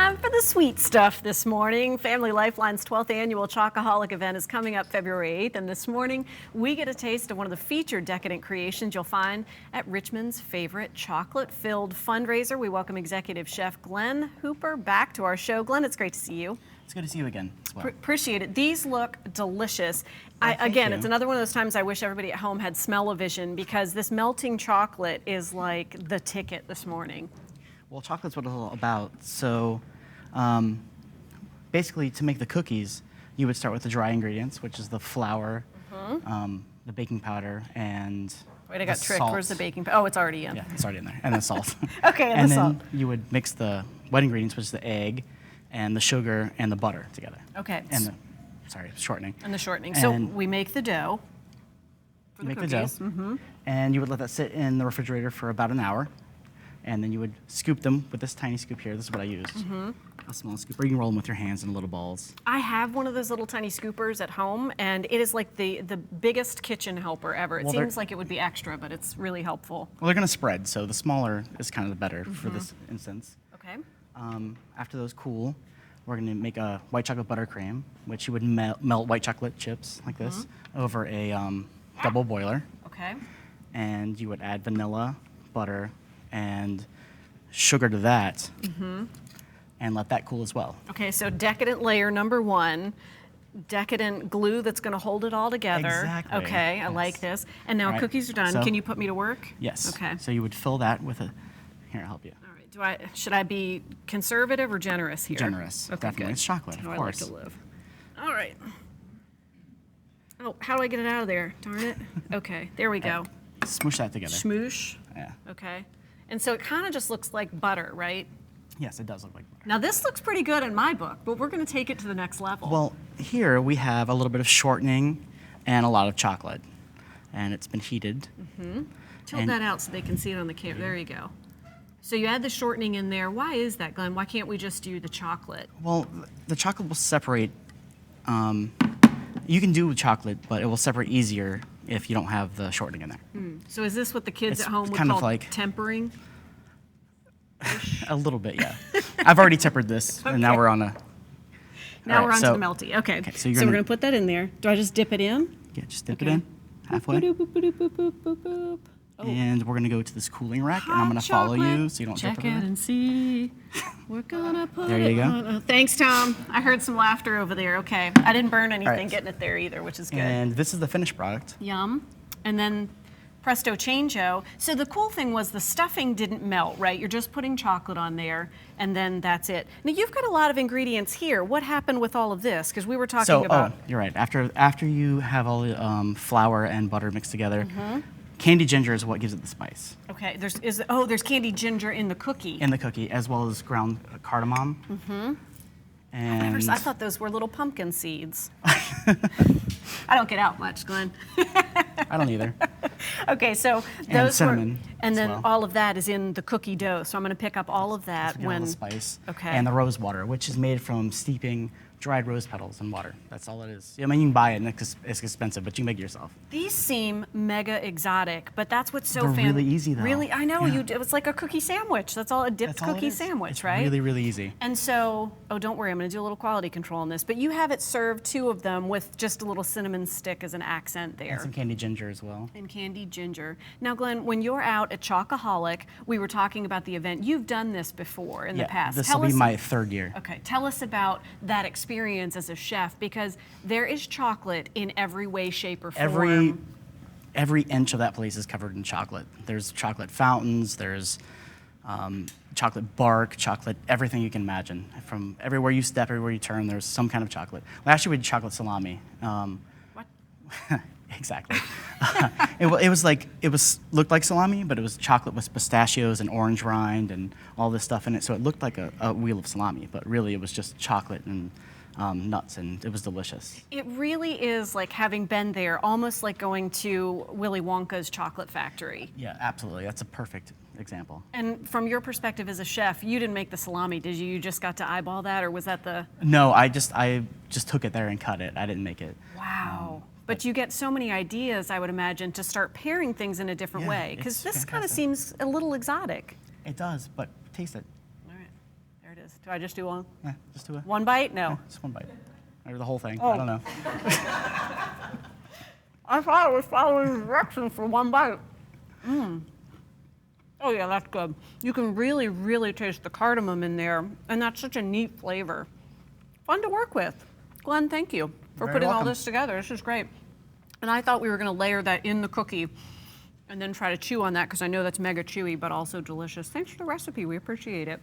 Time for the sweet stuff this morning. Family Lifeline's 12th annual Chocoholic event is coming up February 8th, and this morning we get a taste of one of the featured decadent creations you'll find at Richmond's favorite chocolate-filled fundraiser. We welcome Executive Chef Glenn Hooper back to our show. Glenn, it's great to see you. It's good to see you again as well. Appreciate it. These look delicious. Thank It's another one of those times I wish everybody at home had smell-o-vision, because this melting chocolate is like the ticket this morning. Well, chocolate's what it's all about. So basically, to make the cookies, you would start with the dry ingredients, which is the flour, the baking powder, and Wait, I got tricked. salt. Where's the baking powder? Oh, it's already in. Yeah, it's already in there. And then salt. Okay, and the salt. then you would mix the wet ingredients, which is the egg, and the sugar, and the butter together. Okay. And the, shortening. And the shortening. And So we make the dough for the make cookies. the dough, and you would let that sit in the refrigerator for about an hour, and then you would scoop them with this tiny scoop here. This is what I use. A small scoop, or you can roll them with your hands in little balls. I have one of those little tiny scoopers at home, and it is like the biggest kitchen helper ever. It Well, seems like it would be extra, but it's really helpful. Well, they're going to spread, so the smaller is kind of the better for this instance. Okay. After those cool, we're going to make a white chocolate buttercream, which you would melt white chocolate chips like this over a double boiler, Okay. and you would add vanilla, butter, and sugar to that, and let that cool as well. Okay, so decadent layer number one, decadent glue that's going to hold it all together. Exactly. Okay, I Yes. like this. And now All right, cookies are done. so- Can you put me to work? Yes. Okay. So you would fill that with a, here, I'll help you. All right. Should I be conservative or generous here? Generous, Okay, definitely. good. It's chocolate, That's of how course. I like to live. All right. Oh, how do I get it out of there? Darn it. Okay, there we go. Smoosh that together. Smoosh. Yeah. Okay. And so it kind of just looks like butter, right? Yes, it does look like butter. Now this looks pretty good in my book, but we're going to take it to the next level. Well, here we have a little bit of shortening and a lot of chocolate, and it's been heated. Tilt and- that out so they can see it on the camera. There you go. So you add the shortening in there. Why is that, Glenn? Why can't we just do the chocolate? Well, the chocolate will separate. You can do with chocolate, but it will separate easier if you don't have the shortening in there. So is this what the kids It's at home would kind of call like- tempering? A little bit, yeah. I've already tempered this, and now Okay. we're on a. Now All we're right, on so- to the melty. Okay. so you're we're gonna- going to put that in there. Do I just dip it in? Yeah, just dip Okay. it in halfway, Boop, boop, boop, boop, boop, boop, boop. Oh. and we're gonna go to this cooling rack, and I'm Hot gonna follow you chocolate. so you don't Check trip it over. and see. We're gonna put There it you go. on. Oh, thanks, Tom. I heard some laughter over there. Okay. I didn't burn anything right. getting it there either, which is good. And this is the finished product. Yum. And then presto changeo. So the cool thing was the stuffing didn't melt, right? You're just putting chocolate on there, and then that's it. Now you've got a lot of ingredients here. What happened with all of this? Because we were talking So, about. you're right. After you have all the flour and butter mixed together, candied ginger is what gives it the spice Okay. There's candied ginger in the cookie. in the cookie, as well as ground cardamom. And I thought those were little pumpkin seeds. I don't get out much, Glenn. I don't either. Okay, so And those cinnamon were, and as then well. all of that is in the cookie dough. So I'm going to pick up all of that To get all the spice. Okay. And the rose water, which is made from steeping dried rose petals in water. That's all it is. I mean, you can buy it, and it's expensive, but you can make it yourself. These seem mega exotic, but that's what's so They're really easy, though. Really, I know Yeah. It's like a cookie sandwich. That's all, a dipped That's all it cookie is. sandwich, It's right? really, really easy. And so, don't worry, I'm going to do a little quality control on this. But you have it served, two of them, with just a little cinnamon stick as an accent there. And some candied ginger as well. And candied ginger. Now, Glenn, when you're out at Chocoholic, we were talking about the event. You've done this before in the past. This will be my third year. Okay, tell us about that experience as a chef, because there is chocolate in every way, shape, or form. Every inch of that place is covered in chocolate. There's chocolate fountains, there's chocolate bark, chocolate, everything you can imagine. From everywhere you step, everywhere you turn, there's some kind of chocolate. Well, actually, we did chocolate salami. What? Exactly. It looked like salami, but it was chocolate with pistachios and orange rind and all this stuff in it. So it looked like a wheel of salami, but really it was just chocolate and nuts, and it was delicious. It really is like having been there, almost like going to Willy Wonka's chocolate factory. Yeah, absolutely. That's a perfect example. And from your perspective as a chef, you didn't make the salami, did you? You just got to eyeball that, or was that the? No, I just took it there and cut it. I didn't make it. Wow. But you get so many ideas, I would imagine, to start pairing things in a different Yeah, way. Because it's this kind of fantastic. seems a little exotic. It does, but taste it. All right, there it is. Do I just do one? Yeah, just do it. One bite? No. Just one bite. Or the whole thing. Oh. I don't know. I thought I was following directions for one bite. Oh yeah, that's good. You can really, really taste the cardamom in there, and that's such a neat flavor. Fun to work with. Glenn, thank you for Very putting all welcome. this together. This is great. And I thought we were gonna layer that in the cookie and then try to chew on that because I know that's mega chewy, but also delicious. Thanks for the recipe, we appreciate it.